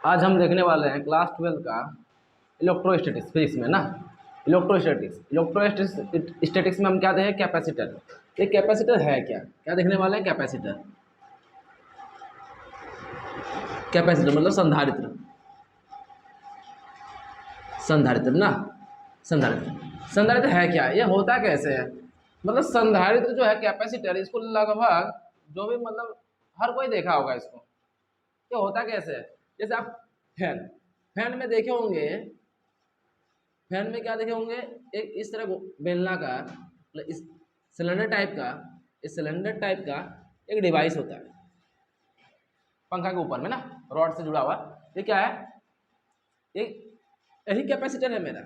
आज हम देखने वाले हैं क्लास 12 का इलेक्ट्रोस्टैटिक्स फिजिक्स में ना। इलेक्ट्रोस्टैटिक्स में हम क्या देखें, कैपेसिटर। ये कैपेसिटर है क्या, क्या देखने वाले हैं, कैपेसिटर। कैपेसिटर मतलब संधारित्र, संधारित्र ना, संधारित्र। संधारित्र है क्या, ये होता कैसे है। मतलब संधारित्र जो है कैपेसिटर, इसको लगभग जो भी मतलब हर कोई देखा होगा इसको। ये होता कैसे है, जैसे आप फैन फैन में देखे होंगे, फैन में क्या देखे होंगे, एक इस तरह बेलनाकार मतलब इस सिलेंडर टाइप का, इस सिलेंडर टाइप का एक डिवाइस होता है पंखा के ऊपर में ना, रॉड से जुड़ा हुआ। ये क्या है, एक यही कैपेसिटर है मेरा।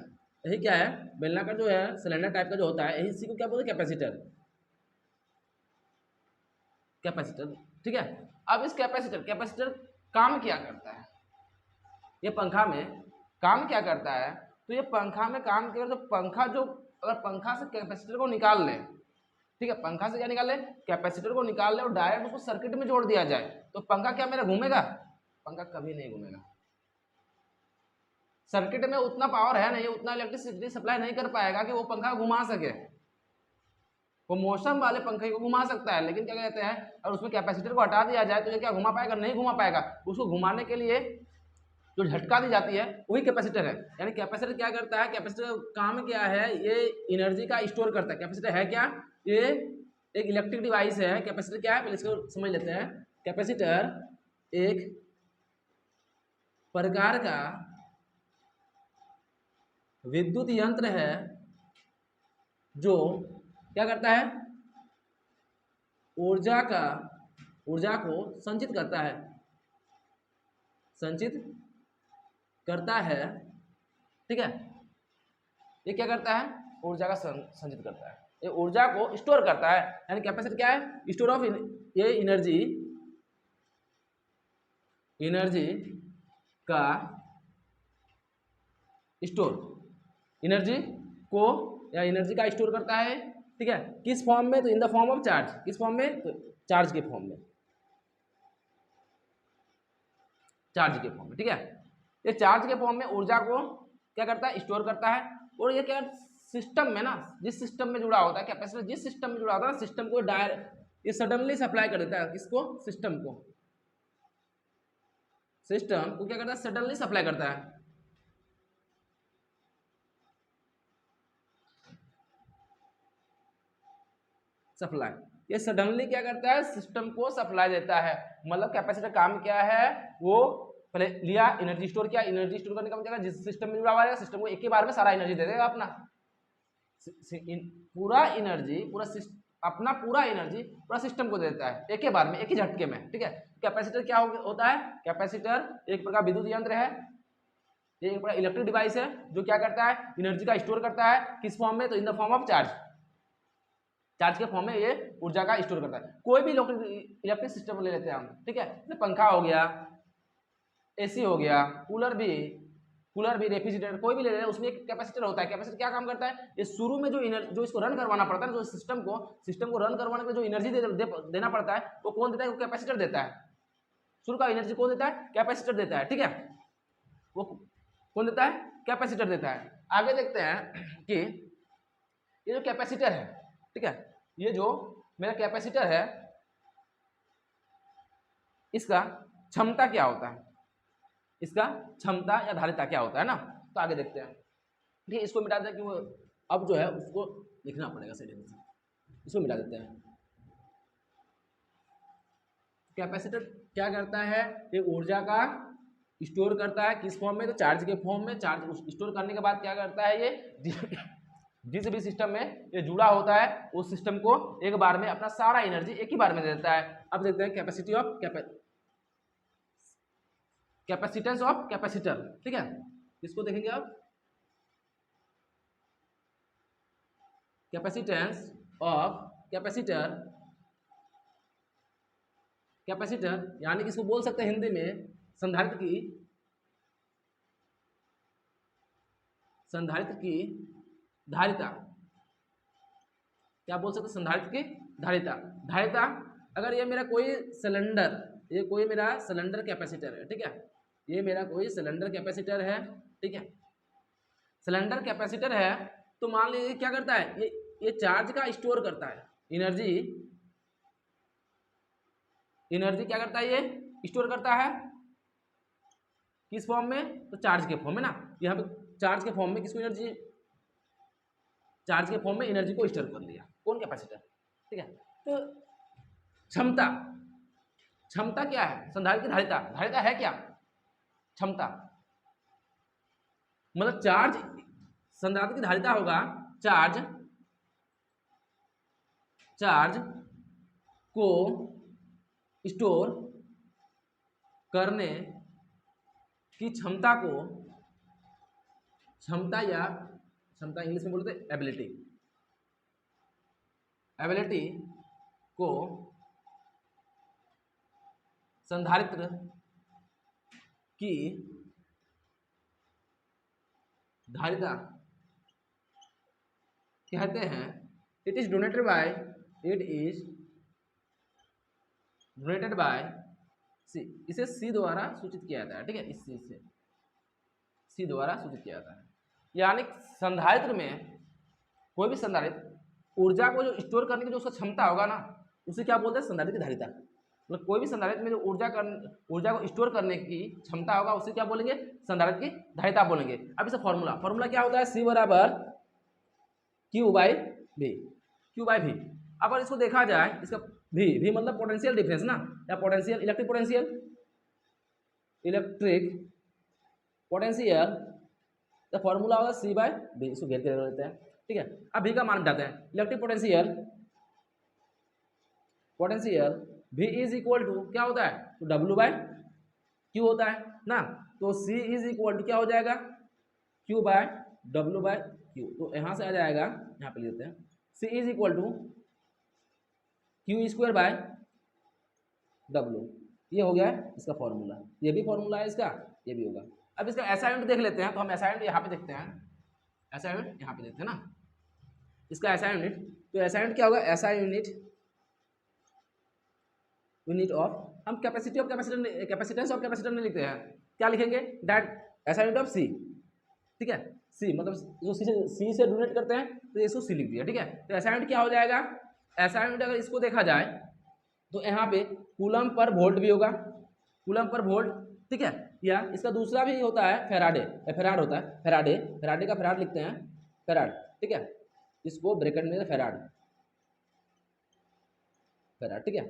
यही क्या है, बेलनाकार जो है सिलेंडर टाइप का जो होता है, यही इसी को क्या बोलते हैं, कैपेसिटर। कैपेसिटर, ठीक है। अब इस कैपेसिटर कैपेसिटर काम क्या करता है, ये पंखा में काम क्या करता है। तो ये पंखा में काम कर, तो पंखा जो अगर पंखा से कैपेसिटर को निकाल ले, ठीक है, पंखा से क्या निकाल ले, कैपेसिटर को निकाल ले और डायरेक्ट उसको सर्किट में जोड़ दिया जाए, तो पंखा क्या मेरा घूमेगा, पंखा कभी नहीं घूमेगा। सर्किट में उतना पावर है नहीं, उतना इलेक्ट्रिसिटी सप्लाई नहीं कर पाएगा कि वो पंखा घुमा सके। वो मौसम वाले पंखे को घुमा सकता है, लेकिन क्या कहते हैं, अगर उसमें कैपेसिटर को हटा दिया जाए तो ये क्या घुमा पाएगा, नहीं घुमा पाएगा। उसको घुमाने के लिए जो झटका दी जाती है वही कैपेसिटर है। यानी कैपेसिटर क्या करता है, कैपेसिटर का काम क्या है, ये एनर्जी का स्टोर करता है। कैपेसिटर है क्या, ये एक इलेक्ट्रिक डिवाइस है। कैपेसिटर क्या है, पहले इसको समझ लेते हैं। कैपेसिटर एक प्रकार का विद्युत यंत्र है जो क्या करता है, ऊर्जा को संचित करता है, संचित करता है, ठीक है। ये क्या करता है, ऊर्जा का संचित करता है, ये ऊर्जा को स्टोर करता है। यानी कैपेसिटर क्या है, स्टोर ऑफ ये एनर्जी का स्टोर, एनर्जी को या एनर्जी का स्टोर करता है, ठीक है। किस फॉर्म में, तो in the form of charge. किस फॉर्म में, तो चार्ज के फॉर्म में, चार्ज के फॉर्म में, ठीक है। ये चार्ज के फॉर्म में ऊर्जा को क्या करता है, स्टोर करता है। और ये क्या सिस्टम में ना, जिस सिस्टम में जुड़ा होता है कैपेसिटर, जिस सिस्टम में जुड़ा होता है, सिस्टम को डायरेक्ट ये सडनली सप्लाई कर देता है। किसको, सिस्टम को, सिस्टम को क्या करता है, सडनली सप्लाई करता है। सप्लाई, ये सडनली क्या करता है, सिस्टम को सप्लाई देता है। मतलब कैपेसिटर काम क्या है, वो पहले लिया, एनर्जी स्टोर किया, एनर्जी स्टोर करने का मतलब जिस सिस्टम में जुड़ा हुआ है, सिस्टम को एक ही बार में सारा एनर्जी दे देगा अपना पूरा एनर्जी, अपना पूरा एनर्जी पूरा सिस्टम को देता है एक ही बार में, एक ही झटके में, ठीक है। कैपेसिटर क्या होता है, कैपेसिटर एक प्रकार विद्युत यंत्र है, ये एक प्रकार इलेक्ट्रिक डिवाइस है जो क्या करता है, एनर्जी का स्टोर करता है। किस फॉर्म में, तो in the form of charge. Charge के फॉर्म में ये ऊर्जा का स्टोर करता है। कोई भी इलेक्ट्रिक सिस्टम ले लेते हैं हम, ठीक है, जैसे पंखा हो गया, एसी हो गया, कूलर भी, रेफ्रिजरेटर कोई भी ले लें, उसमें एक कैपेसिटर होता है। कैपेसिटर क्या काम करता है, ये शुरू में जो इसको रन करवाना पड़ता है, जो सिस्टम को रन करवाने में जो एनर्जी देना पड़ता है, वो कौन देता है, वो कैपेसिटर देता है। शुरू का एनर्जी कौन देता है, कैपेसिटर देता है, ठीक है। वो कौन देता है, कैपेसिटर देता है। आगे देखते हैं कि ये जो कैपेसिटर है, ठीक है, ये जो मेरा कैपेसिटर है, इसका क्षमता क्या होता है, इसका क्षमता या धारिता क्या होता है ना। तो आगे देखते हैं, ठीक है। इसको मिटा देते हैं कि वो अब जो है उसको लिखना पड़ेगा सही ढंग से, इसको मिटा देते हैं। कैपेसिटर क्या करता है, ये ऊर्जा का स्टोर करता है। किस फॉर्म में, तो चार्ज के फॉर्म में। चार्ज स्टोर करने के बाद क्या करता है, ये जिस भी सिस्टम में ये जुड़ा होता है, उस सिस्टम को एक बार में अपना सारा एनर्जी एक ही बार में दे देता है। अब देखते हैं capacity of capacitance of capacitor, ठीक है। इसको देखेंगे अब, कैपेसिटेंस ऑफ कैपेसिटर। कैपेसिटर यानी कि इसको बोल सकते हैं हिंदी में संधारित्र की धारिता। क्या बोल सकते हैं, संधारित्र की धारिता। धारिता, अगर ये मेरा कोई सिलेंडर कैपेसिटर है, ठीक है, ये मेरा कोई सिलेंडर कैपेसिटर है, ठीक है। सिलेंडर कैपेसिटर है तो मान लीजिए क्या करता है, ये चार्ज का स्टोर करता है, एनर्जी क्या करता है, ये स्टोर करता है किस फॉर्म में, तो चार्ज के फॉर्म में ना। यहाँ पे चार्ज के फॉर्म में किसको एनर्जी, चार्ज के फॉर्म में एनर्जी को स्टोर कर लिया, कौन, कैपेसिटर, ठीक है। तो क्षमता, क्षमता क्या है, संधारित्र की धारिता, धारिता है क्या, क्षमता, मतलब चार्ज, संधारित्र की धारिता होगा चार्ज, चार्ज को स्टोर करने की क्षमता को, क्षमता या क्षमता इंग्लिश में बोलते हैं एबिलिटी, एबिलिटी को संधारित्र की धारिता कहते हैं। It is denoted by, it is denoted by C, इसे सी द्वारा सूचित किया जाता है, ठीक है, इस चीज से सी द्वारा सूचित किया जाता है। यानी संधारित्र में, कोई भी संधारित्र ऊर्जा को जो स्टोर करने की जो उसका क्षमता होगा ना, उसे क्या बोलते हैं, संधारित्र की धारिता। मतलब कोई भी संधारित्र में जो ऊर्जा को स्टोर करने की क्षमता होगा उसे क्या बोलेंगे, संधारित्र की धारिता बोलेंगे। अब इसका फॉर्मूला क्या होता है, सी बराबर Q by V, Q by V. अगर इसको देखा जाए, इसका वी मतलब पोटेंशियल डिफरेंस ना, या potential, electric potential, electric potential, तो फॉर्मूला होगा सी बाई वी, इसको घेर के रख लेते हैं, ठीक है। अब वी का मान जाते हैं, electric potential, potential V is equal to क्या होता है, तो W बाय क्यू होता है ना। तो C इज इक्वल टू क्या हो जाएगा, Q by W by Q. तो यहाँ से आ जाएगा, यहाँ पे लेते हैं, C is equal to Q square by W। ये हो गया है इसका फॉर्मूला, ये भी फॉर्मूला है इसका, ये भी होगा। अब इसका SI यूनिट देख लेते हैं, तो हम SI यूनिट यहाँ पे देखते हैं, SI यूनिट यहाँ पे देखते हैं ना, इसका SI यूनिट। तो SI यूनिट क्या होगा, SI यूनिट, यूनिट ऑफ, हम capacity of capacitor, capacitance of capacitor में लिखते हैं, क्या लिखेंगे, दैट SI यूनिट ऑफ सी, ठीक है। सी मतलब जो सी से डोनेट करते हैं तो इसको सी लिख दिया, ठीक है। तो SI यूनिट क्या हो जाएगा, SI यूनिट अगर इसको देखा जाए तो यहाँ पे कूलम पर वोल्ट भी होगा, कूलम पर वोल्ट, ठीक है। या इसका दूसरा भी होता है फेराडे, फेराड होता है, फेराडे, फेराडे का फेराड लिखते हैं, फेराड, ठीक है, इसको ब्रैकेट में फेराड, फेराड, ठीक है,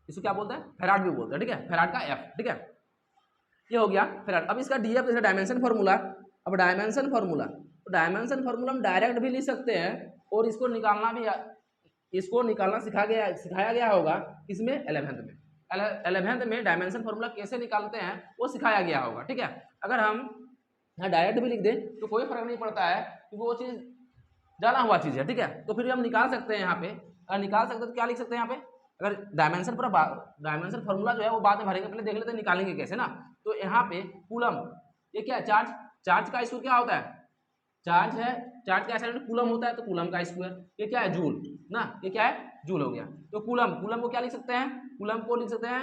इसको क्या बोलते हैं, फेराड भी बोलते हैं, ठीक है, फेराड का एफ, ठीक है। ये हो गया फेराड। अब इसका डीएफ जैसे डायमेंशन फार्मूला, अब डायमेंशन फार्मूला, तो डायमेंशन फार्मूला हम डायरेक्ट भी लिख सकते हैं और इसको निकालना भी, इसको निकालना सिखाया गया होगा इसमें 11th में, 11th में डायमेंशन फार्मूला कैसे निकालते हैं वो सिखाया गया होगा, ठीक है। अगर हम यहाँ डायरेक्ट भी लिख दें तो कोई फर्क नहीं पड़ता है क्योंकि वो चीज़ जाना हुआ चीज़ है, ठीक है। तो फिर हम निकाल सकते हैं यहाँ पे, अगर निकाल सकते हैं तो क्या लिख सकते हैं यहाँ पे, अगर डायमेंशन पर डायमेंशन फार्मूला जो है वो बाद में भरेंगे, पहले देख लेते हैं निकालेंगे कैसे ना। तो यहाँ पे कूलम, ये क्या है, चार्ज, चार्ज का स्क्वायर क्या होता है, चार्ज है, चार्ज का ऐसा कूलम होता है, तो कूलम का स्क्वायर, ये क्या है, जूल ना, ये क्या है, जूल हो गया। तो कूलम, कूलम को क्या लिख सकते हैं, कूलम को लिख सकते हैं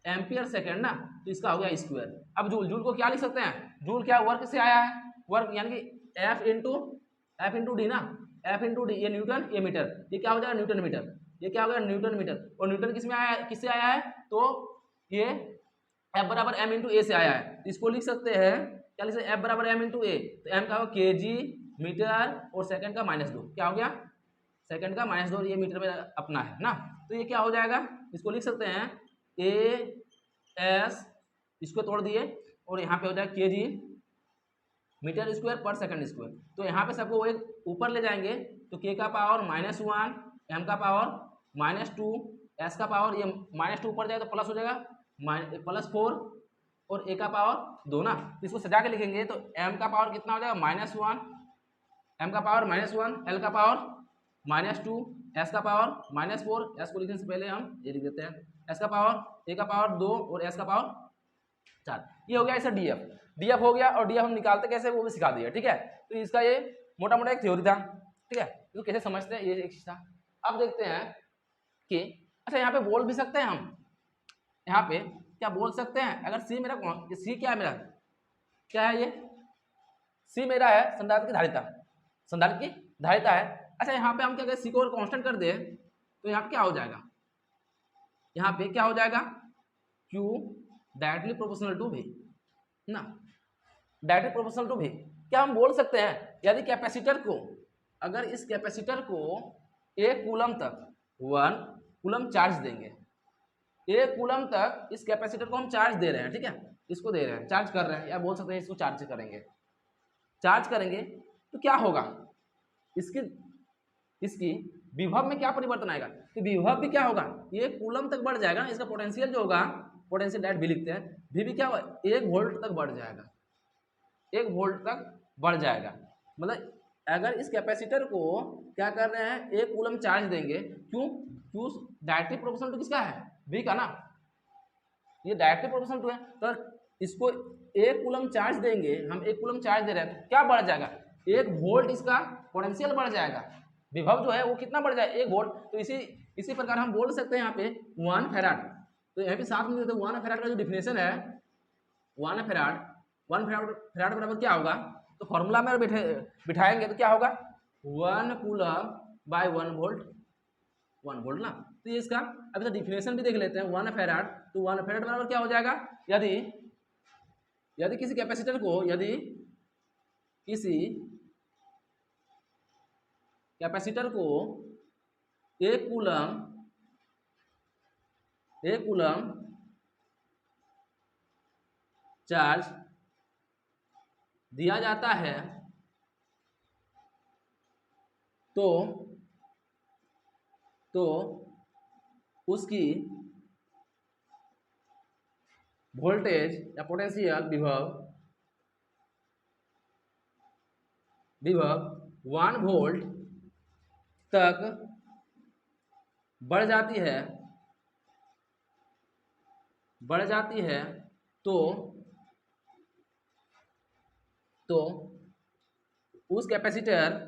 एम्पियर सेकेंड ना, तो इसका हो गया स्क्वायर। अब जूल, जूल को क्या लिख सकते हैं, जूल क्या वर्क से आया है, वर्क यानी कि एफ इंटू डी ना, एफ इंटू डी, ये न्यूटन, ये मीटर, ये क्या हो जाएगा, न्यूटन मीटर, ये क्या हो गया, न्यूटन मीटर। और न्यूटन किस में आया है, किससे आया है, तो ये एफ बराबर एम इंटू ए से आया है, तो इसको लिख सकते हैं, क्या लिख सकते हैं, एफ बराबर एम इंटू ए, तो एम का होगा केजी मीटर और सेकंड का -2, क्या हो गया, सेकंड का -2, ये मीटर में अपना है ना। तो ये क्या हो जाएगा, इसको लिख सकते हैं ए एस, इसको तोड़ दिए और यहाँ पे हो जाएगा केजी मीटर स्क्वायर पर सेकंड स्क्वायर। तो यहाँ पे सबको एक ऊपर ले जाएंगे तो के का पावर -1, एम का पावर -2, एस का पावर, ये -2 ऊपर जाए तो प्लस हो जाएगा +4 और ए का पावर 2 ना। तो इसको सजा के लिखेंगे तो एम का पावर कितना हो जाएगा, -1, एम का पावर -1, एल का पावर -2, एस का पावर -4, एस को लिखने से पहले हम ये लिख देते हैं, एस का पावर, ए का पावर 2 और एस का पावर 4। ये हो गया इसका डीएफ, डीएफ हो गया। और डीएफ हम निकालते कैसे वो भी सिखा दिया, ठीक है। तो इसका ये मोटा मोटा एक थ्योरी था, ठीक है, तो कैसे समझते हैं ये एक चीज था। अब देखते हैं कि अच्छा यहाँ पे बोल भी सकते हैं हम, यहाँ पे क्या बोल सकते हैं, अगर सी मेरा सी क्या है, मेरा क्या है, ये सी मेरा है संधारित्र की धारिता, संधारित्र की धारिता है। अच्छा यहाँ पे हम क्या करें, सी को कांस्टेंट कर दे तो यहाँ पे क्या हो जाएगा, यहाँ पे क्या हो जाएगा, Q directly proportional to V ना, डायरेक्टली प्रोपोर्शनल टू V। क्या हम बोल सकते हैं, यदि कैपेसिटर को, अगर इस कैपेसिटर को 1 कूलम तक 1 कूलम चार्ज देंगे, 1 कूलम तक इस कैपेसिटर को हम चार्ज दे रहे हैं, ठीक है, इसको दे रहे हैं, चार्ज कर रहे हैं, या बोल सकते हैं इसको चार्ज करेंगे, चार्ज करेंगे तो क्या होगा, इसकी विभव में क्या परिवर्तन आएगा, तो विभव भी क्या होगा, 1 कूलम तक बढ़ जाएगा, इसका पोटेंशियल जो होगा, पोटेंशियल डायरेक्ट भी लिखते हैं, भी क्या होगा 1 वोल्ट तक बढ़ जाएगा, 1 वोल्ट तक बढ़ जाएगा। मतलब अगर इस कैपेसिटर को क्या कर रहे हैं, 1 कूलम चार्ज देंगे, क्यों, क्यों डायरेक्टली प्रोपोर्शनल टू किसका है, V का ना, ये डायरेक्टली प्रोपोर्शनल टू है, तो इसको 1 कूलम चार्ज देंगे, हम 1 कूलम चार्ज दे रहे हैं, तो क्या बढ़ जाएगा, 1 वोल्ट इसका पोटेंशियल बढ़ जाएगा, विभव जो है वो कितना बढ़ जाएगा, 1 वोल्ट। तो इसी प्रकार हम बोल सकते हैं यहाँ पे 1 फैराड, तो यहाँ पे साथ में 1 फैराड का जो डिफिनेशन है, 1 फैराड बराबर क्या होगा, तो फॉर्मूला में बिठाएंगे तो क्या होगा, 1 कूलम बाय 1 वोल्ट, 1 वोल्ट ना। तो ये इसका अभी तो डिफिनेशन भी देख लेते हैं, 1 फैराड, तो 1 फैराड बराबर क्या हो जाएगा, यदि किसी कैपेसिटर को, यदि किसी कैपेसिटर को 1 कूलम चार्ज दिया जाता है, तो उसकी वोल्टेज या पोटेंशियल विभव 1 वोल्ट तक बढ़ जाती है, तो उस कैपेसिटर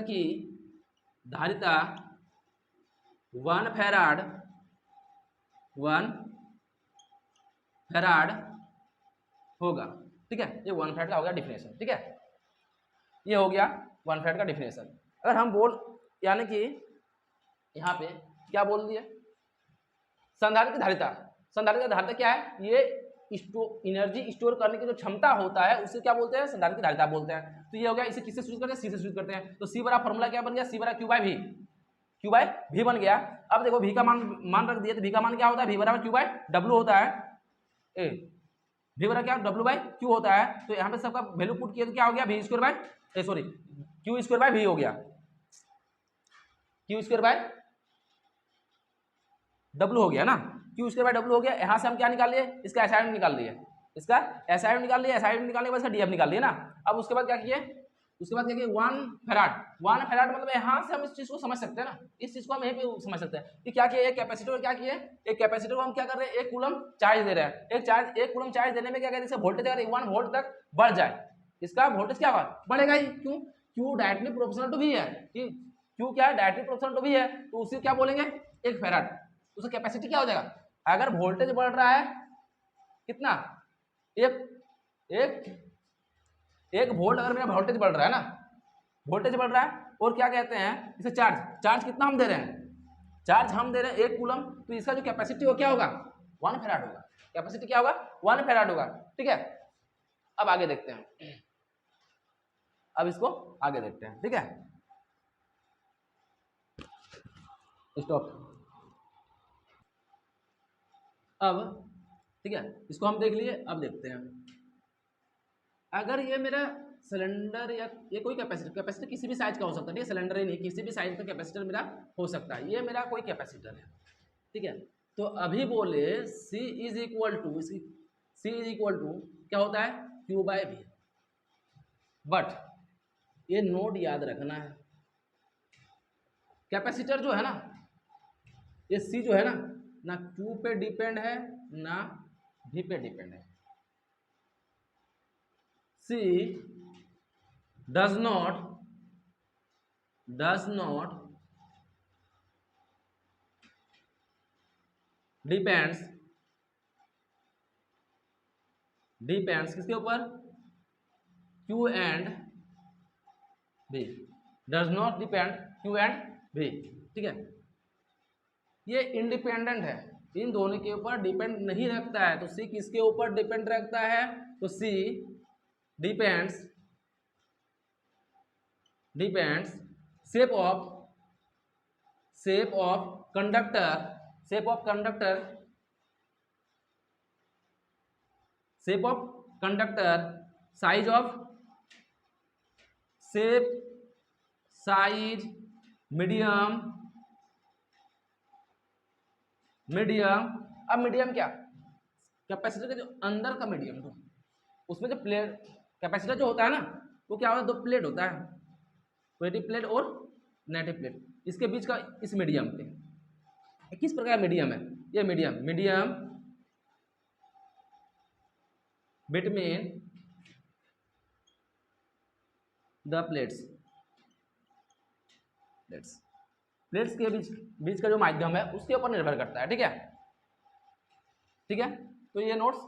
की धारिता 1 फैराड होगा, ठीक है, ये 1 फैराड का हो गया डिफिनेशन, ठीक है, ये हो गया 1 फैराड का डिफिनेशन। अगर हम यानी कि यहाँ पे क्या बोल दिए, संधारित्र की धारिता, संधारित्र की धारिता क्या है, ये एनर्जी स्टोर करने की जो क्षमता होता है उसे क्या बोलते हैं, संधारित्र की धारिता बोलते हैं। तो ये हो गया, इसे किससे सूचित करते हैं, सी से सूचित करते हैं। तो सी बड़ा फॉर्मूला क्या बन गया, सी बड़ा Q बाय V बन गया। अब देखो V का मान रख दिया, तो V का मान क्या होता है, V बराबर Q बाय W होता है, V बराबर क्या W बाय Q होता है। तो यहाँ पे सबका वैल्यू पुट किया तो क्या हो गया, Q स्क्वायर बाय V हो गया, Q स्क्वायर बाय W हो गया ना, Q स्क्वायर बाय W हो गया। यहाँ से हम क्या निकाल लिए, इसका एसआई निकाल लिए, इसका एसआई निकाल लिया, एसआई निकालने के बाद इसका डीएफ निकाल लिया ना। अब उसके बाद क्या किए, 1 फैराड मतलब यहाँ से हम इस चीज को समझ सकते हैं ना, इस चीज को हम यहीं पे समझ सकते हैं कि क्या किया, एक कैपेसिटर क्या किए, एक कैपेसिटर को हम क्या कर रहे हैं, 1 कूलम चार्ज दे रहे हैं, 1 कूलम चार्ज देने में क्या कहते हैं, इसका वोल्टेज अगर 1 वोल्ट तक बढ़ जाए, इसका वोल्टेज क्या होगा, बढ़ेगा ही, क्यों, Q directly proportional to V है, कि Q क्या है, डायरेक्टली प्रोपोर्शनल टू V है, तो उसे क्या बोलेंगे, 1 फैराड, उसका कैपेसिटी क्या हो जाएगा, अगर वोल्टेज बढ़ रहा है कितना, एक वोल्ट, अगर मेरा वोल्टेज बढ़ रहा है ना, वोल्टेज बढ़ रहा है, और क्या कहते हैं इसे चार्ज कितना हम दे रहे हैं, चार्ज हम दे रहे हैं 1 कूलम, तो इसका जो कैपेसिटी हो क्या होगा, 1 फैराड होगा, कैपेसिटी क्या होगा, 1 फैराड होगा, ठीक है। अब आगे देखते हैं, अब इसको आगे देखते हैं, ठीक है, स्टॉप। अब ठीक है, इसको हम देख लिए, अब देखते हैं, अगर ये मेरा सिलेंडर या ये कोई कैपेसिटर किसी भी साइज का हो सकता है, सिलेंडर ही नहीं, किसी भी साइज का कैपेसिटर मेरा हो सकता है, ये मेरा कोई कैपेसिटर है, ठीक है। तो अभी बोले C इज इक्वल टू क्या होता है, Q बाय V, बट ये नोट याद रखना है, कैपेसिटर जो है ना, ये C जो है ना Q पे डिपेंड है ना V पे डिपेंड है। C does not डिपेंड्स किसके ऊपर, Q and V, does not depend Q and V, ठीक है। ये इंडिपेंडेंट है, इन दोनों के ऊपर डिपेंड नहीं रखता है। तो C किसके ऊपर डिपेंड रखता है, तो C depends shape of conductor, size of shape, size, medium. अब मीडियम क्या, कैपेसिटर के जो अंदर का मीडियम, तो उसमें जो प्लेट, कैपेसिटर जो होता है ना, वो क्या होता है, दो प्लेट होता है, पॉजिटिव प्लेट और नेगेटिव प्लेट, इसके बीच का इस मीडियम पे किस प्रकार मीडियम है, ये मीडियम बिटवीन द प्लेट्स के बीच का जो माध्यम है उसके ऊपर निर्भर करता है, ठीक है। तो ये नोट्स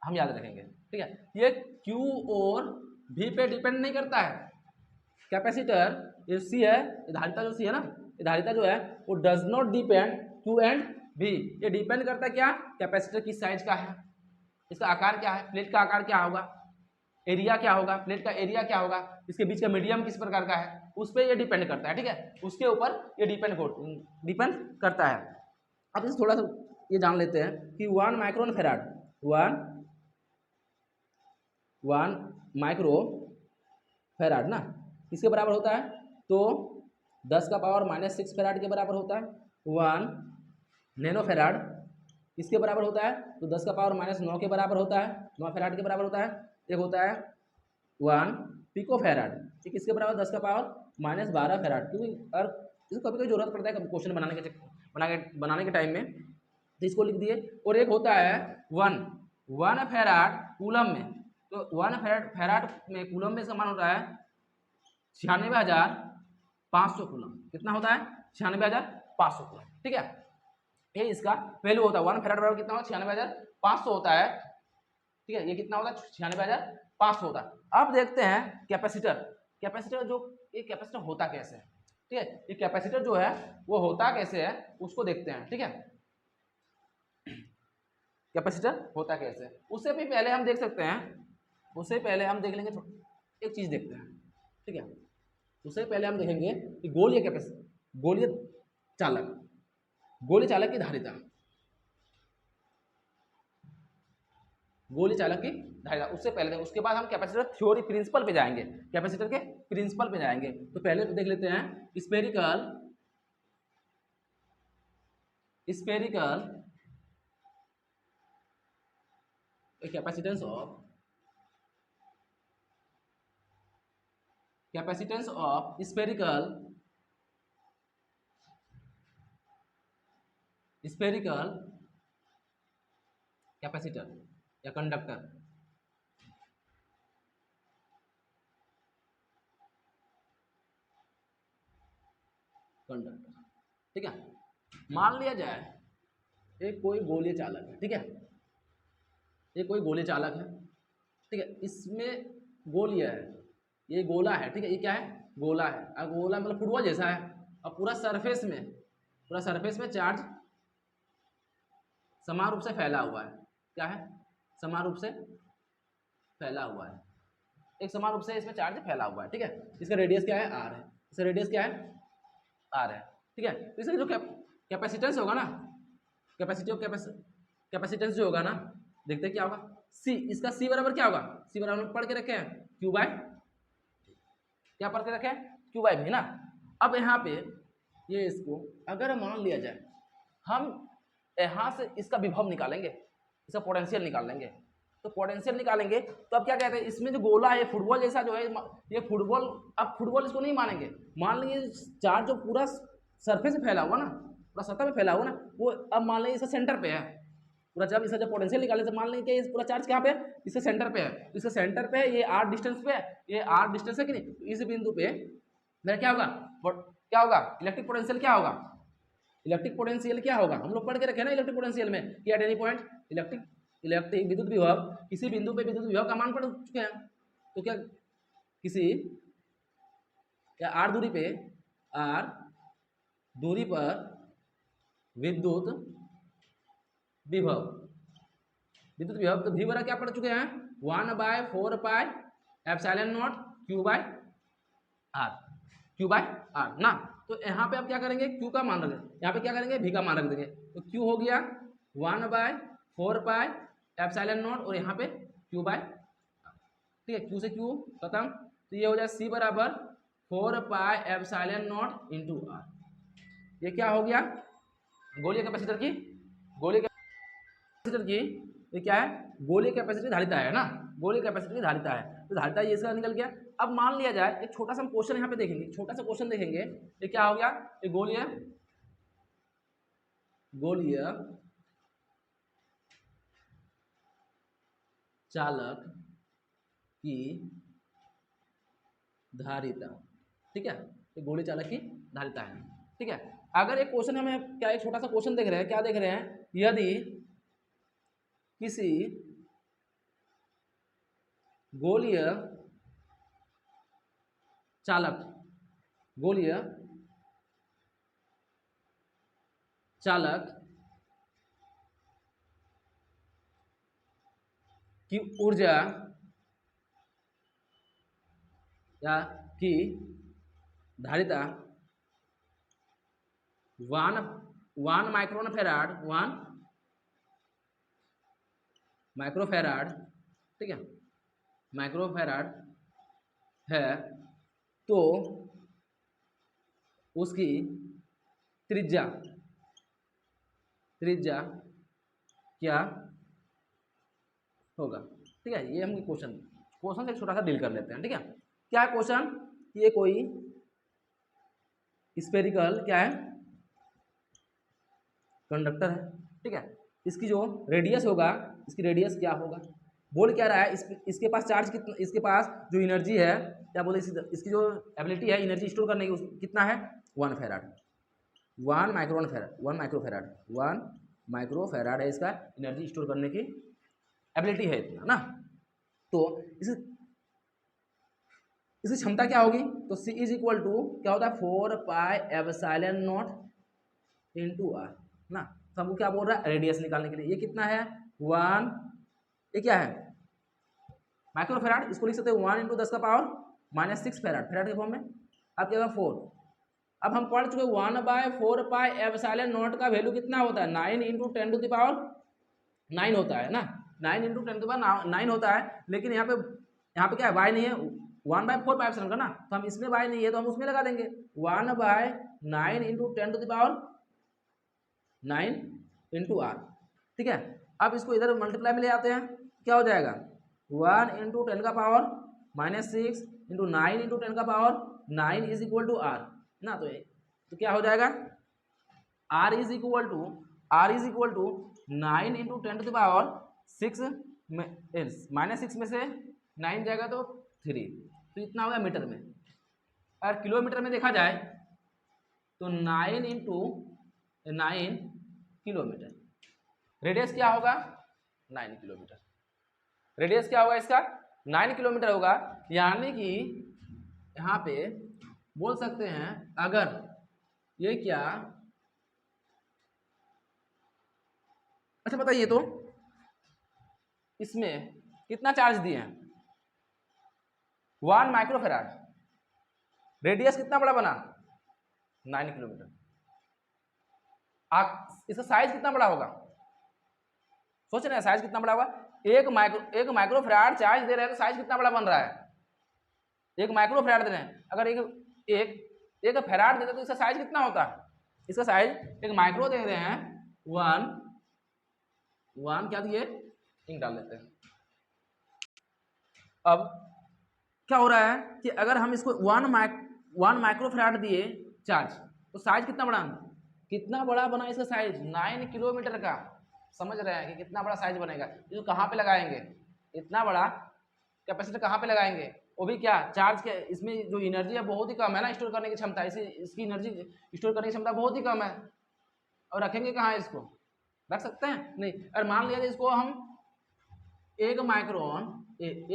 हम याद रखेंगे, ठीक है। ये Q और V पे डिपेंड नहीं करता है। कैपेसिटर ये C है, धारिता जो C है ना, ये धारिता जो है वो does not depend Q and V, ये डिपेंड करता है क्या, कैपेसिटर किस साइज का है, इसका आकार क्या है, प्लेट का आकार क्या होगा, एरिया क्या होगा, प्लेट का एरिया क्या होगा, इसके बीच का मीडियम किस प्रकार का है, उस पर ये डिपेंड करता है, ठीक है। उसके ऊपर ये डिपेंड करता है। अब इसे थोड़ा सा ये जान लेते हैं कि 1 माइक्रोन फेराड, 1 माइक्रो फेराड ना किसके बराबर होता है, तो 10 का पावर -6 फेराड के बराबर होता है। 1 नैनो फेराड किसके बराबर होता है, तो 10 का पावर -9 के बराबर होता है, 9 फेराड के बराबर होता है। एक होता है 1 पिको फेराड, ये किसके बराबर, 10 का पावर -12 फेराड, क्योंकि और इसको कभी कभी जरूरत पड़ता है क्वेश्चन बनाने के टाइम में, तो इसको लिख दिए। और एक होता है 1 फेराड कूलम में, तो 1 फेराड में कूलम में समान होता है 96,500 कूलम, कितना होता है 96,500 कूलम, ठीक है। ये इसका वैल्यू होता है, 1 फेराड बराबर कितना होता है 96,500 होता है, ठीक है। ये कितना होता है 96,500 होता है। अब देखते हैं कैपेसिटर जो, ये कैपेसिटर होता कैसे है, ठीक है। ये कैपेसिटर जो है वो होता कैसे है उसको देखते हैं, ठीक है। कैपेसिटर होता कैसे है, उससे भी पहले हम देख सकते हैं, उससे पहले हम देख लेंगे, एक चीज देखते हैं, ठीक है। उससे पहले हम देखेंगे कि गोलीय चालक की धारिता, उससे पहले देखें, उसके बाद हम कैपेसिटर थ्योरी प्रिंसिपल पे जाएंगे, कैपेसिटर के प्रिंसिपल पे जाएंगे। तो पहले तो देख लेते हैं spherical capacitance of spherical capacitor या कंडक्टर, ठीक है। मान लिया जाए एक कोई गोलीय चालक है, ठीक है, ये कोई गोलीय चालक है, ठीक है। इसमें गोलीय है, ये गोला है, ठीक है, ये क्या है, गोला है। अब गोला मतलब फुटबॉल जैसा है, अब पूरा सरफेस में चार्ज समान रूप से फैला हुआ है, क्या है, समान रूप से फैला हुआ है, एक समान रूप से इसमें चार्ज फैला हुआ है, ठीक है। इसका रेडियस क्या है, r है, इसका रेडियस क्या है, r है, ठीक है। तो इसका जो कैपेसिटेंस होगा ना, कैपेसिटेंस जो होगा ना, देखते हैं क्या होगा, C, इसका C बराबर क्या होगा, C बराबर पढ़ के रखे हैं Q बाय, क्या पढ़ के रखे हैं, Q बाय V ना। अब यहाँ पे ये इसको अगर मान लिया जाए, हम यहाँ से इसका विभव निकालेंगे, इसका पोटेंशियल निकाल लेंगे, तो पोटेंशियल निकालेंगे तो अब क्या कहते हैं, इसमें जो गोला है फुटबॉल जैसा जो है, ये फुटबॉल, अब फुटबॉल इसको नहीं मानेंगे, मान लेंगे चार्ज जो पूरा सरफेस पे फैला हुआ ना, पूरा सतह पे फैला हुआ ना, वो अब मान लेंगे इसका सेंटर पे है पूरा, जब इसका जब पोटेंशियल निकाले तो मान लेंगे कि पूरा चार्ज कहाँ पे है, इसके सेंटर पे है, इसके सेंटर पे ये r डिस्टेंस पे है, ये r डिस्टेंस है कि नहीं, इस बिंदु पे मेरा क्या होगा, इलेक्ट्रिक पोटेंशियल क्या होगा, इलेक्ट्रिक पोटेंशियल क्या होगा, हम लोग पढ़ के रखे ना इलेक्ट्रिक पोटेंशियल में कि एट एनी पॉइंट इलेक्ट्रिक विद्युत विभव, किसी बिंदु पे विद्युत विभव का मान पढ़ चुके हैं। तो क्या किसी या आर दूरी पर विद्युत विभव तो वी बराबर क्या पढ़ चुके हैं, 1/4 pi epsilon naught Q by R ना। तो यहाँ पे आप क्या करेंगे, क्यू का मान रख देंगे, यहाँ पे क्या करेंगे, भी का मान रख देंगे। तो क्यू हो गया 1/4 पाई एप्सिलॉन नॉट और यहाँ पे क्यू बाय, ठीक है, क्यू से क्यू खत्म। तो ये हो जाए सी बराबर 4 pi epsilon naught into R. ये क्या हो गया, गोलीय कैपेसिटर की ये क्या है, गोलीय कैपेसिटर धारिता है ना, गोलीय कैपेसिटर की धारिता है। तो धारिता ये इसका निकल गया। अब मान लिया जाए एक छोटा सा क्वेश्चन यहाँ पे देखेंगे, छोटा सा क्वेश्चन देखेंगे। ये क्या हो गया, ये गोलीय चालक की धारिता, ठीक है, ये गोलीय चालक की धारिता है, ठीक है। अगर एक क्वेश्चन हमें क्या, एक छोटा सा क्वेश्चन देख रहे हैं, क्या देख रहे हैं, यदि किसी गोलीय चालक की ऊर्जा या की धारिता 1 माइक्रोफैराड, ठीक है, माइक्रोफैराड है, तो उसकी त्रिज्या क्या होगा, ठीक है। ये हम क्वेश्चन से छोटा सा डील कर लेते हैं, ठीक है। क्या है क्वेश्चन, ये कोई स्फेरिकल क्या है, कंडक्टर है, ठीक है। इसकी जो रेडियस होगा, इसकी रेडियस क्या होगा, बोल क्या रहा है, इसके पास चार्ज कितना, इसके पास जो एनर्जी है, क्या बोले, इसकी जो एबिलिटी है एनर्जी स्टोर करने की, कितना है, 1 फैराड, 1 माइक्रोफैराड है इसका एनर्जी स्टोर करने की एबिलिटी है इतना ना। तो इसकी क्षमता क्या होगी, तो C इज इक्वल टू क्या होता है, 4 pi epsilon naught into R ना। तो हमको क्या बोल रहा है, रेडियस निकालने के लिए। ये कितना है 1, ये क्या है माइक्रोफैराड, इसको लिख सकते हैं 1 × 10⁻⁻⁶ फैराड के फॉर्म में। अब क्या होगा 4, अब हम पढ़ चुके 1/4 पाई एप्सिलॉन नॉट का वैल्यू कितना होता है, 9 × 10⁹ होता है ना, 9 × 10⁹ होता है। लेकिन यहाँ पे क्या है, y नहीं है, 1/4 पाई एप्सिलॉन का ना, तो हम इसमें y नहीं है तो हम उसमें लगा देंगे 1/9 × 10⁹ इंटू आर, ठीक है। अब इसको इधर मल्टीप्लाई में ले आते हैं, क्या हो जाएगा 1 × 10⁻⁻⁶ into 9 × 10⁻9 is equal to R ना। तो क्या हो जाएगा, R इज इक्वल टू 9 × 10⁻⁶ -6 में से 9 जाएगा तो 3, तो इतना होगा मीटर में। अगर किलोमीटर में देखा जाए तो 9 × 9 किलोमीटर, रेडियस क्या होगा 9 किलोमीटर, रेडियस क्या होगा इसका 9 किलोमीटर होगा। यानी कि यहाँ पे बोल सकते हैं, अगर ये क्या, अच्छा बताइए तो इसमें कितना चार्ज दिए हैं, 1 माइक्रोफैराड, रेडियस कितना बड़ा बना 9 किलोमीटर। इसका साइज कितना बड़ा होगा, सोच रहे हैं साइज कितना बड़ा होगा, एक माइक्रोफैराड चार्ज दे रहे हैं तो साइज कितना बड़ा बन रहा है, एक माइक्रोफैराड दे रहे हैं, अगर एक फैराड देते तो इसका साइज कितना होता है, इसका साइज एक माइक्रो दे रहे हैं 1 क्या दिए, इंक डाल देते हैं। अब क्या हो रहा है कि अगर हम इसको 1 माइक्रोफैराड दिए चार्ज, तो साइज कितना बड़ा बना इसका साइज 9 किलोमीटर का। समझ रहे हैं कि कितना बड़ा साइज बनेगा। इसको कहाँ पे लगाएंगे, इतना बड़ा कैपेसिटर कहाँ पे लगाएंगे, वो भी क्या चार्ज के, इसमें जो एनर्जी है बहुत ही कम है ना स्टोर करने की क्षमता, इसकी एनर्जी स्टोर करने की क्षमता बहुत ही कम है। और रखेंगे कहाँ इसको, रख सकते हैं नहीं। अगर मान लिया इसको हम 1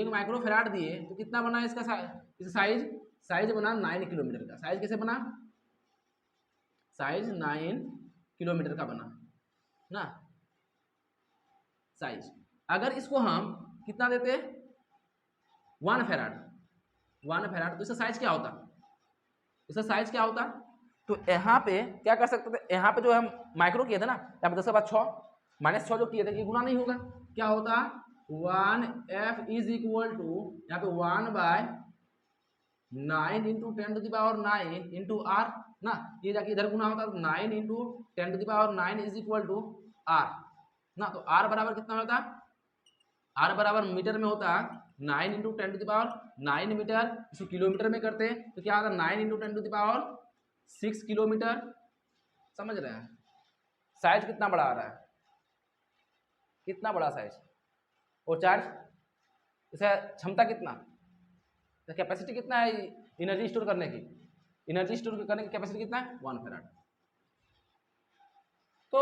माइक्रोफैराड दिए तो कितना बना इसका साइज बना 9 किलोमीटर का। साइज कैसे बना, साइज 9 किलोमीटर का बना ना साइज। अगर इसको हम कितना देते 1 फैराड तो इसका साइज क्या होता, इसका साइज क्या होता। तो यहाँ पे क्या कर सकते थे, यहाँ पे जो हम माइक्रो किए थे ना, यहाँ पे 10 के बाद 6 -6 जो किए थे ये गुना नहीं होगा, क्या होता 1F इज इक्वल टू यहाँ पे 1/9 इंटू 10⁹ इंटू R ना, ये जाके इधर गुना होता तो 9 into 10⁹ is equal to R ना। तो R बराबर कितना होता, R बराबर मीटर में होता 9 इंटू 10⁹ मीटर। इसको किलोमीटर में करते तो क्या होता 9 इंटू 10⁶ किलोमीटर। समझ रहे हैं, साइज कितना बड़ा आ रहा है, कितना बड़ा साइज। और चार्ज इसका क्षमता कितना, तो कैपेसिटी कितना है एनर्जी स्टोर करने की, एनर्जी स्टोर करने की कैपेसिटी कितना है 1 फैराड। तो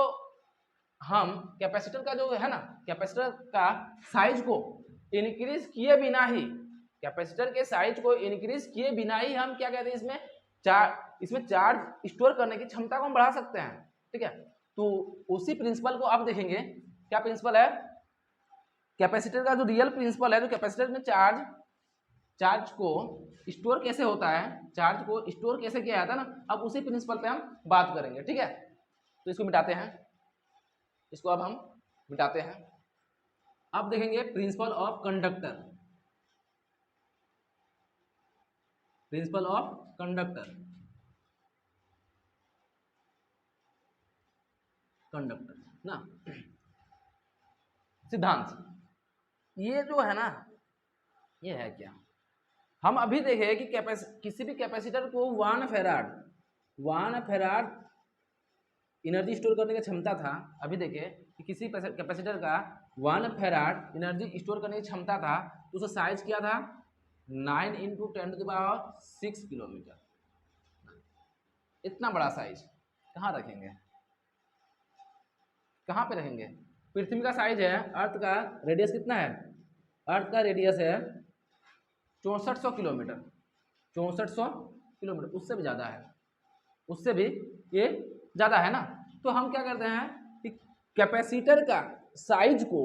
हम कैपेसिटर का जो है ना, कैपेसिटर का साइज को इंक्रीज किए बिना ही, कैपेसिटर के साइज को इंक्रीज किए बिना ही हम क्या कहते हैं इसमें चार्ज स्टोर करने की क्षमता को हम बढ़ा सकते हैं। ठीक है, तो उसी प्रिंसिपल को आप देखेंगे, क्या प्रिंसिपल है कैपेसिटर का, जो रियल प्रिंसिपल है, जो कैपेसिटर में चार्ज को स्टोर कैसे होता है, चार्ज को स्टोर कैसे किया जाता है ना, अब उसी प्रिंसिपल पे हम बात करेंगे। ठीक है, तो इसको मिटाते हैं, इसको अब हम मिटाते हैं। अब देखेंगे principle of conductor, principle of conductor ना, सिद्धांत। ये जो है ना, ये है क्या, हम अभी देखे कि किसी भी कैपेसिटर को 1 फैराड एनर्जी स्टोर करने की क्षमता था। अभी देखे कि किसी कैपेसिटर का 1 फैराड एनर्जी स्टोर करने की क्षमता था, तो उसका साइज क्या था 9 इंटू 10⁶ किलोमीटर। इतना बड़ा साइज कहाँ रखेंगे, कहाँ पे रखेंगे। पृथ्वी का साइज है, अर्थ का रेडियस कितना है, अर्थ का रेडियस है 6400 किलोमीटर, 6400 किलोमीटर, उससे भी ज़्यादा है, उससे भी ये ज़्यादा है ना। तो हम क्या करते हैं कि कैपेसिटर का साइज को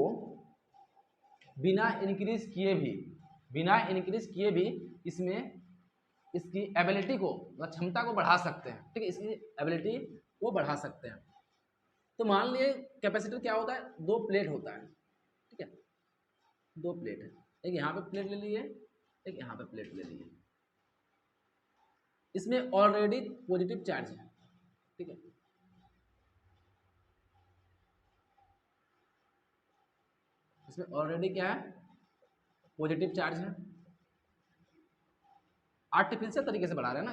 बिना इंक्रीज किए भी इसमें इसकी एबिलिटी को, क्षमता को बढ़ा सकते हैं। ठीक है, इसकी एबिलिटी को बढ़ा सकते हैं। तो मान लिए कैपेसिटर क्या होता है, 2 प्लेट होता है। ठीक है, 2 प्लेट है, एक यहाँ पे प्लेट ले लिए, एक यहाँ पे प्लेट ले लिए। इसमें ऑलरेडी पॉजिटिव चार्ज है। ठीक है, इसमें ऑलरेडी क्या है, पॉजिटिव चार्ज है। आर्टिफिशियल तरीके से बढ़ा रहे हैं ना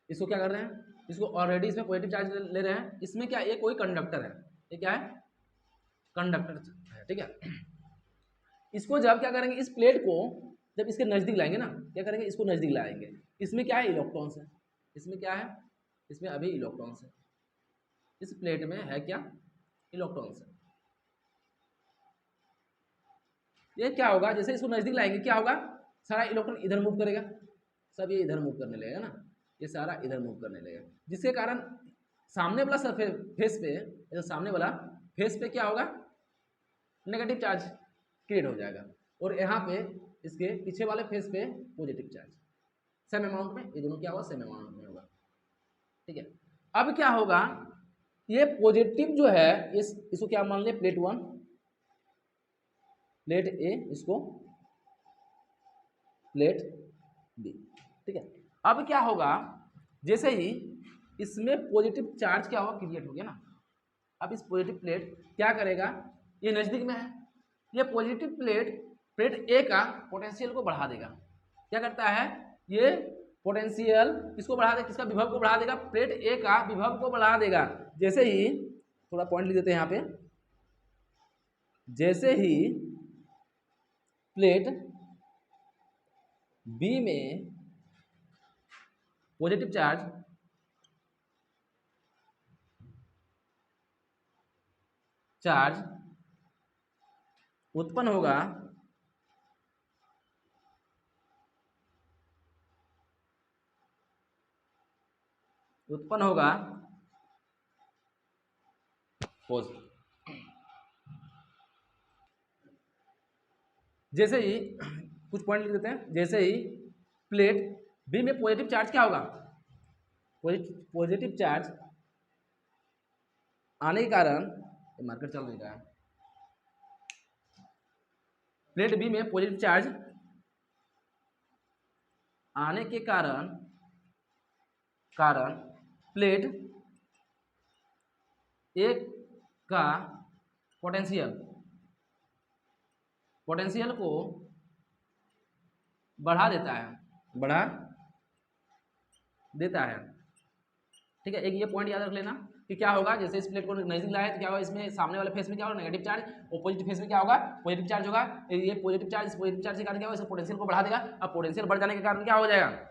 इसको क्या कर रहे हैं, इसको ऑलरेडी इसमें पॉजिटिव चार्ज ले रहे हैं। इसमें क्या, ये कोई कंडक्टर है, ये क्या है, कंडक्टर है। ठीक है, इसको जब क्या करेंगे, इस प्लेट को जब इसके नज़दीक लाएंगे ना, क्या करेंगे, इसको नज़दीक लाएंगे। इसमें क्या है, इलेक्ट्रॉन्स है, इसमें क्या है, इसमें अभी इलेक्ट्रॉन्स है, इस प्लेट में है क्या, इलेक्ट्रॉन्स है। ये क्या होगा, जैसे इसको नज़दीक लाएंगे क्या होगा, सारा इलेक्ट्रॉन इधर मूव करेगा, सब ये इधर मूव करने लगेगा ना, ये सारा इधर मूव करने लगेगा, जिसके कारण सामने वाला फेस पे, सामने वाला फेस पे क्या होगा, नेगेटिव चार्ज क्रिएट हो जाएगा, और यहाँ पे इसके पीछे वाले फेस पे पॉजिटिव चार्ज, सेम अमाउंट में, ये दोनों क्या होगा, सेम अमाउंट में होगा। ठीक है, अब क्या होगा, ये पॉजिटिव जो है इसको क्या मान लिया, प्लेट 1, प्लेट ए, इसको प्लेट बी। ठीक है, अब क्या होगा, जैसे ही इसमें पॉजिटिव चार्ज क्या होगा, क्रिएट हो गया ना। अब इस पॉजिटिव प्लेट क्या करेगा, ये नज़दीक में है, ये पॉजिटिव प्लेट ए का पोटेंशियल को बढ़ा देगा। क्या करता है, ये पोटेंशियल किसको बढ़ा देगा, किसका विभव को बढ़ा देगा, प्लेट ए का विभव को बढ़ा देगा। जैसे ही, थोड़ा पॉइंट लिख देते हैं यहाँ पे, जैसे ही प्लेट बी में पॉजिटिव चार्ज चार्ज उत्पन्न होगा पॉजिटिव। जैसे ही कुछ पॉइंट लिख देते हैं, जैसे ही प्लेट बी में पॉजिटिव चार्ज क्या होगा, पॉजिटिव चार्ज आने के कारण, मार्कर चल नहीं रहा है, प्लेट बी में पॉजिटिव चार्ज आने के कारण प्लेट ए का पोटेंशियल को बढ़ा देता है। ठीक है, एक ये पॉइंट याद रख लेना कि क्या होगा, जैसे इस प्लेट को नजदीक लाया तो क्या होगा, इसमें सामने वाले फेस में क्या होगा नेगेटिव चार्ज, और पॉजिटिव फेस में क्या होगा पॉजिटिव चार्ज होगा। ये पॉजिटिव चार्ज के कारण क्या होगा, इस पोटेंशियल को बढ़ा देगा। अब पोटेंशियल बढ़ जाने के कारण क्या हो जाएगा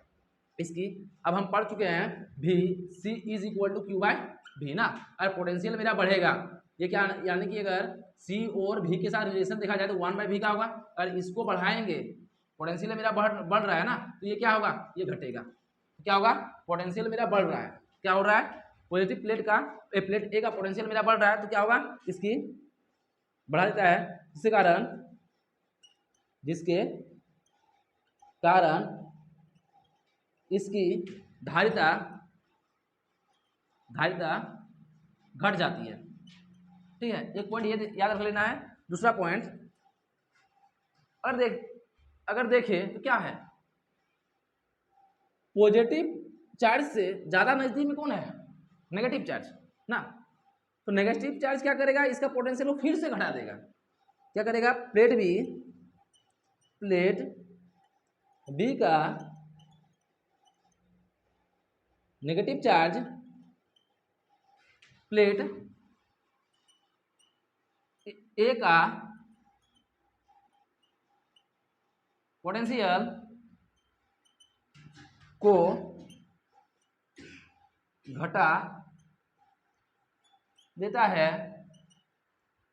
इसकी, अब हम पढ़ चुके हैं भी C is equal to Q by V ना। अगर पोटेंशियल मेरा बढ़ेगा, ये क्या यानी कि अगर सी और भी के साथ रिलेशन देखा जाए तो 1/v का होगा। अगर इसको बढ़ाएंगे, पोटेंशियल मेरा बढ़ रहा है ना, तो ये क्या होगा, ये घटेगा। क्या होगा, पोटेंशियल मेरा बढ़ रहा है, क्या हो रहा है, पॉजिटिव प्लेट ए का पोटेंशियल मेरा बढ़ रहा है, तो क्या होगा, इसकी बढ़ा देता है, जिसके कारण इसकी धारिता घट जाती है। ठीक है, एक पॉइंट ये याद रख लेना है। दूसरा पॉइंट, अगर देखें तो क्या है, पॉजिटिव चार्ज से ज्यादा नजदीक में कौन है, नेगेटिव चार्ज ना। तो नेगेटिव चार्ज क्या करेगा, इसका पोटेंशियल को फिर से घटा देगा। क्या करेगा, प्लेट बी का नेगेटिव चार्ज प्लेट ए का पोटेंशियल को घटा देता है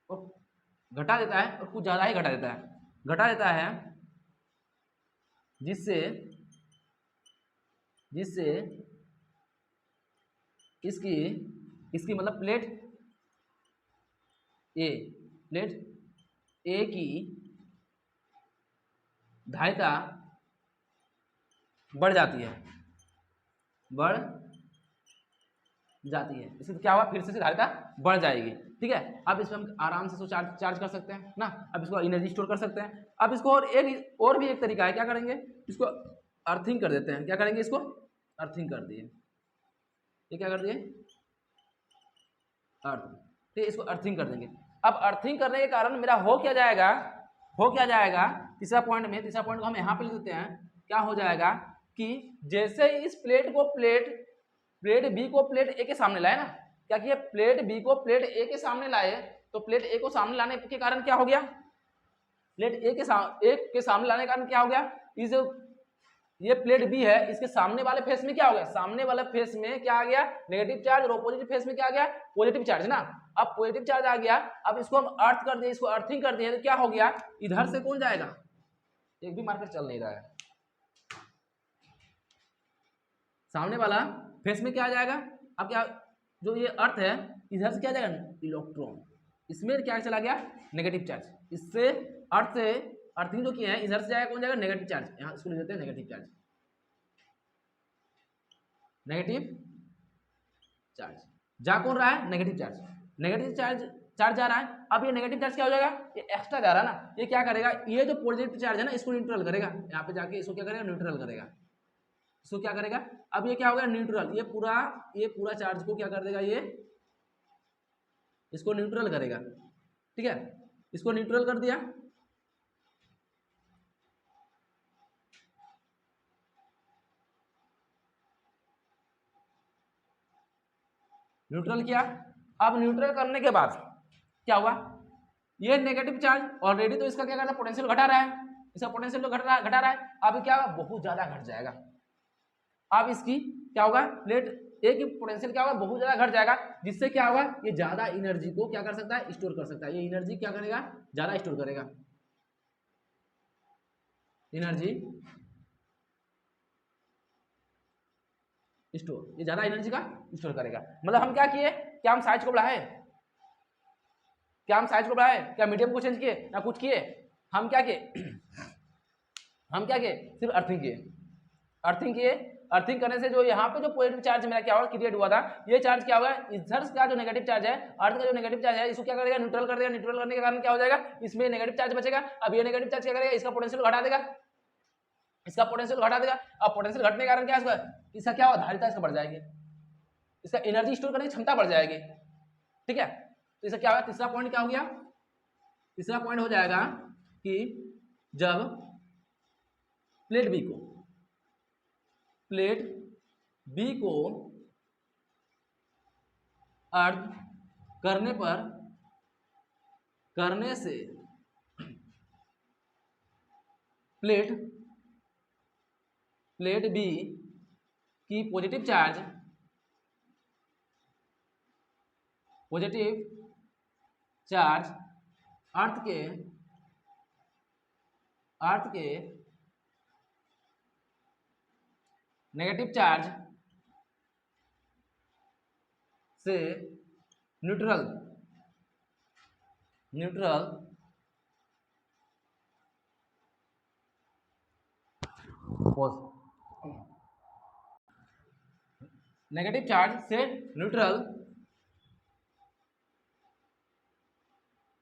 और कुछ ज्यादा ही घटा देता है, जिससे इसकी मतलब प्लेट ए की धारिता बढ़ जाती है। इससे क्या हुआ, फिर से धारिता बढ़ जाएगी। ठीक है, अब इसमें हम आराम से चार्ज कर सकते हैं ना। अब इसको एनर्जी स्टोर कर सकते हैं। अब इसको और भी एक तरीका है, क्या करेंगे, इसको अर्थिंग कर देते हैं। क्या करेंगे, इसको अर्थिंग कर दिए, ये क्या कर दिए, अर्थ। ठीक है, इसको अर्थिंग कर देंगे। अब अर्थिंग करने के कारण मेरा हो क्या जाएगा, तीसरा पॉइंट को हम यहाँ पे लिख देते हैं। क्या हो जाएगा कि जैसे इस प्लेट बी को प्लेट ए के सामने लाए ना, क्या किया, प्लेट बी को प्लेट ए के सामने लाए, तो प्लेट ए को सामने लाने के कारण क्या हो गया, प्लेट ए के सामने लाने के कारण क्या हो गया, ये प्लेट बी है, इसके सामने वाले फेस में क्या हो गया, सामने वाले फेस में क्या आ गया, नेगेटिव चार्ज, और अपोजिट फेस में क्या आ गया, पॉजिटिव चार्ज ना। अब पॉजिटिव चार्ज आ गया, अब इसको हम अर्थ कर दिए, इसको अर्थिंग कर दिए, तो क्या हो गया, इधर से कौन जाएगा, एक भी मार्कर चल नहीं रहा है, सामने वाला फेस में क्या आ जाएगा। अब क्या, जो ये अर्थ है, इधर से क्या जाएगा, इलेक्ट्रॉन, इसमें क्या चला गया, नेगेटिव चार्ज। इससे अर्थ से अर्थिंग जो किया है, इधर से जाएगा, कौन जाएगा, नेगेटिव चार्ज। यहाँ इसको लिख देते हैं नेगेटिव चार्ज जा कौन रहा है, नेगेटिव चार्ज जा रहा है। अब ये नेगेटिव चार्ज क्या हो जाएगा, ये एक्स्ट्रा जा रहा है ना, ये क्या करेगा, ये जो पॉजिटिव चार्ज है ना, इसको न्यूट्रल करेगा। यहाँ पे जाके इसको क्या करेगा, न्यूट्रल करेगा। इसको क्या करेगा, अब ये क्या हो गया, न्यूट्रल, ये पूरा चार्ज को क्या कर देगा, ये इसको न्यूट्रल करेगा। ठीक है, इसको न्यूट्रल कर दिया। न्यूट्रल किया। अब न्यूट्रल करने के बाद क्या हुआ, ये नेगेटिव चार्ज ऑलरेडी तो इसका क्या करता है, पोटेंशियल घटा रहा है, इसका पोटेंशियल तो घटा रहा है। अब क्या बहुत ज्यादा घट जाएगा। अब इसकी क्या होगा, प्लेट ए की पोटेंशियल क्या होगा, बहुत ज्यादा घट जाएगा, जिससे क्या होगा, ये ज्यादा एनर्जी को क्या कर सकता है, स्टोर कर सकता है। ये एनर्जी क्या करेगा, ज्यादा स्टोर करेगा, एनर्जी स्टोर, ये ज्यादा एनर्जी का स्टोर करेगा। मतलब हम क्या किए, क्या हम साइज को बढ़ाए, क्या हम साइज को बढ़ाए, क्या मीडियम को चेंज किए, ना कुछ किए, हम क्या किए हम क्या किए, सिर्फ अर्थिंग किए, अर्थिंग किए। अर्थिंग करने से जो यहाँ पे जो पॉजिटिव चार्ज मेरा क्या होगा, क्रिएट हुआ था, ये चार्ज क्या होगा, इधर का जो नेगेटिव चार्ज है, अर्थ का जो नेगेटिव चार्ज है, इसको क्या करेगा, न्यूट्रल कर देगा। न्यूट्रल करने के कारण क्या हो जाएगा, इसमें नेगेटिव चार्ज बचेगा। अब ये नेगेटिव चार्ज क्या करेगा, इसका पोटेंशियल घटा देगा, इसका पोटेंशियल घटा देगा। अब पोटेंशियल घटने के कारण क्या है, इसका क्या होगा, धारिता इसका बढ़ जाएगी, इसका एनर्जी स्टोर करने की क्षमता बढ़ जाएगी। ठीक है, तो इसका क्या होगा, तीसरा पॉइंट क्या हो गया, तीसरा पॉइंट हो जाएगा कि जब प्लेट बी को, प्लेट बी को अर्थ करने से प्लेट बी की पॉजिटिव चार्ज अर्थ के नेगेटिव चार्ज से न्यूट्रल नेगेटिव चार्ज से न्यूट्रल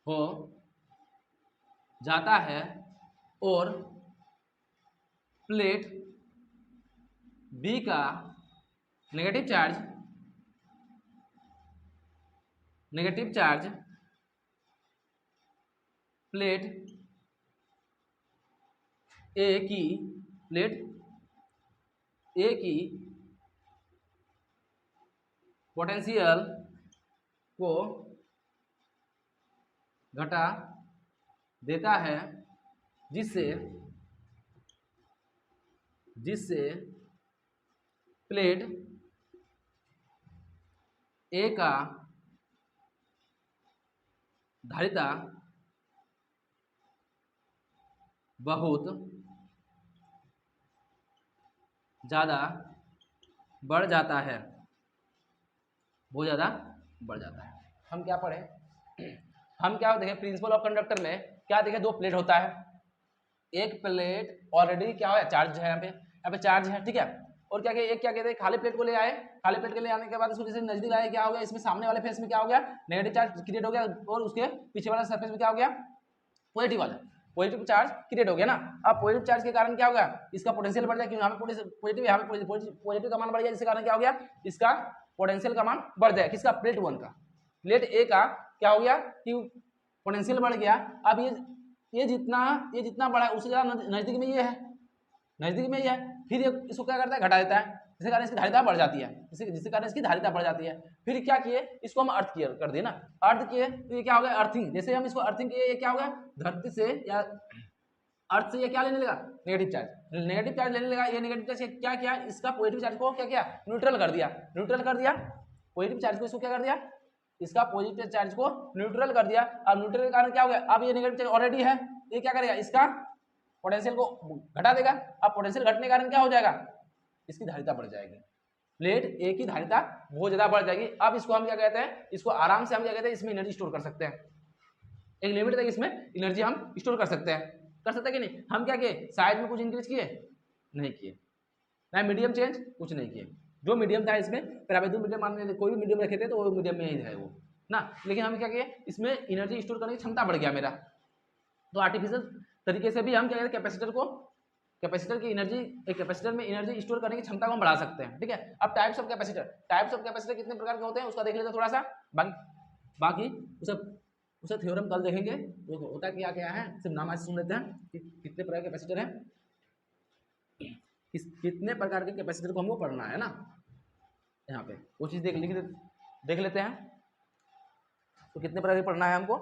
हो जाता है और प्लेट बी का नेगेटिव चार्ज प्लेट ए की पोटेंशियल को घटा देता है, जिससे प्लेट ए का धारिता बहुत ज़्यादा बढ़ जाता है, बहुत ज़्यादा बढ़ जाता है। हम क्या पढ़े, हम क्या देखें, प्रिंसिपल ऑफ कंडक्टर में क्या देखें, दो प्लेट होता है, एक प्लेट ऑलरेडी क्या है, चार्ज है, यहाँ पे चार्ज है, ठीक है, और क्या एक क्या कहते हैं, खाली प्लेट को ले आए, खाली प्लेट के ले आने के बाद इसको जैसे नजदीक लाए, क्या हो गया, इसमें सामने वाले फेस में क्या हो गया, नेगेटिव चार्ज क्रिएट हो गया, और उसके पीछे वाला सरफेस में क्या हो गया, पॉजिटिव चार्ज क्रिएट हो गया ना। अब पॉजिटिव चार्ज के कारण क्या होगा, इसका पोटेंशियल बढ़ जाएगा, यहाँ पे पॉजिटिव, यहाँ पे पॉजिटिव का मान बढ़ गया, जिसके कारण क्या हो गया, इसका पोटेंशियल का मान बढ़ जाएगा, किसका, प्लेट 1 का, प्लेट ए का क्या हो गया कि पोटेंशियल बढ़ गया। अब ये जितना बड़ा है उससे ज़्यादा नजदीक में ये है, नजदीक में ये है, फिर ये इसको क्या करता है, घटा देता है, जिसके कारण इसकी धारिता बढ़ जाती है, जिसके कारण इसकी धारिता बढ़ जाती है। फिर क्या किए, इसको हम अर्थ किया कर दिए ना, अर्थ किए तो ये क्या हो गया, अर्थिंग, जैसे हम इसको अर्थिंग किए, ये क्या हो गया, धरती से या अर्थ से ये क्या लेने लगा, नेगेटिव चार्ज लेने लगा। ये नेगेटिव चार्ज क्या किया, इसका पॉजिटिव चार्ज को क्या किया, न्यूट्रल कर दिया, पॉजिटिव चार्ज को इसको क्या कर दिया, इसका पॉजिटिव चार्ज को न्यूट्रल कर दिया। अब न्यूट्रल के कारण क्या हो गया, अब ये नेगेटिव चार्ज ऑलरेडी है, ये क्या करेगा, इसका पोटेंशियल को घटा देगा। अब पोटेंशियल घटने के कारण क्या हो जाएगा, इसकी धारिता बढ़ जाएगी, प्लेट ए की धारिता बहुत ज्यादा बढ़ जाएगी। अब इसको हम क्या कहते हैं, इसको आराम से हम क्या कहते हैं, इसमें एनर्जी स्टोर कर सकते हैं, एक लिमिट तक इसमें एनर्जी हम स्टोर कर सकते हैं कि नहीं। हम क्या किए, साइज में कुछ इंक्रीज किए नहीं किए, ना मीडियम चेंज कुछ नहीं किए, जो मीडियम था इसमें पैराबैद्युत मीडियम मान कोई भी मीडियम रखे थे तो वो मीडियम में ही है वो ना। लेकिन हम क्या किए, इसमें एनर्जी स्टोर करने की क्षमता बढ़ गया मेरा। तो आर्टिफिशियल तरीके से भी हम क्या कहते हैं, कैपेसिटर की एनर्जी, एक कैपेसिटर में एनर्जी स्टोर करने की क्षमता को हम बढ़ा सकते हैं, ठीक है। अब टाइप्स ऑफ कैपेसिटर कितने प्रकार के होते हैं उसका देख लेते हैं थोड़ा सा, बाकी उसे थ्योरम कल देखेंगे, वो होता क्या क्या है, सिर्फ नाम आज सुन लेते हैं कि कितने प्रकार के कैपेसिटर हैं, कितने प्रकार के कैपेसिटर को हमको पढ़ना है ना। यहाँ पे वो चीज़ देख लेते हैं, तो कितने प्रकार के पढ़ना है हमको।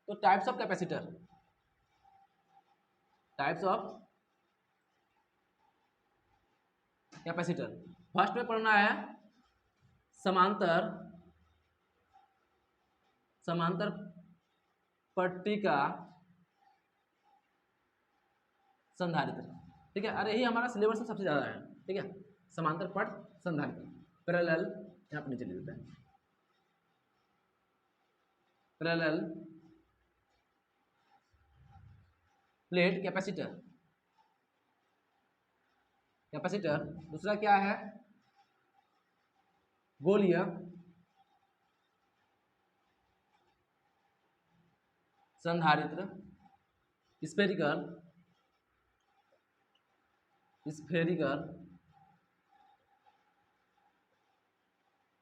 तो टाइप्स ऑफ कैपेसिटर फर्स्ट में पढ़ना है समांतर समांतर पट्टी का संधारित्र, ठीक है। अरे यही हमारा सिलेबस में सबसे ज़्यादा है, ठीक है। समांतर पट संधारित्र, पैरेलल, यहाँ पर नीचे लिख देते हैं, पैरेलल प्लेट कैपेसिटर। कैपेसिटर दूसरा क्या है, गोलीय संधारित्र, spherical spherical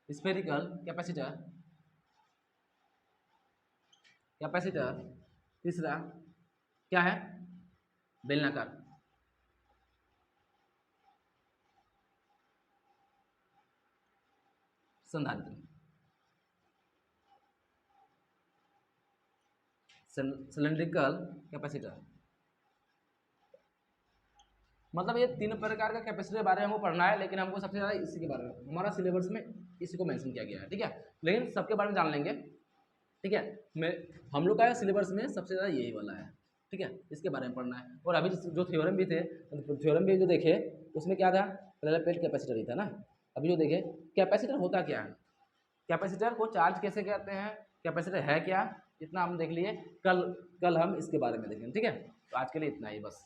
spherical capacitor. Capacitor तीसरा क्या है, बेलनाकार। संधारित्र सिलेंड्रिकल कैपेसिटर। मतलब ये तीन प्रकार का कैपेसिटर के बारे में हमको पढ़ना है, लेकिन हमको सबसे ज़्यादा इसी के बारे में, हमारा सिलेबस में इसी को मेंशन किया गया है, ठीक है। लेकिन सबके बारे में जान लेंगे, ठीक है। हम लोग का सिलेबस में सबसे ज़्यादा यही वाला है, ठीक है। इसके बारे में पढ़ना है। और अभी जो थ्योरम भी थे, थ्योरम भी जो देखे उसमें क्या था, पैरेलल प्लेट कैपेसिटर ही था ना। अभी जो देखे कैपेसिटर होता क्या है, कैपेसिटर को चार्ज कैसे करते हैं, कैपेसिटर है क्या, इतना हम देख लिए। कल हम इसके बारे में देखेंगे, ठीक है। तो आज के लिए इतना ही बस।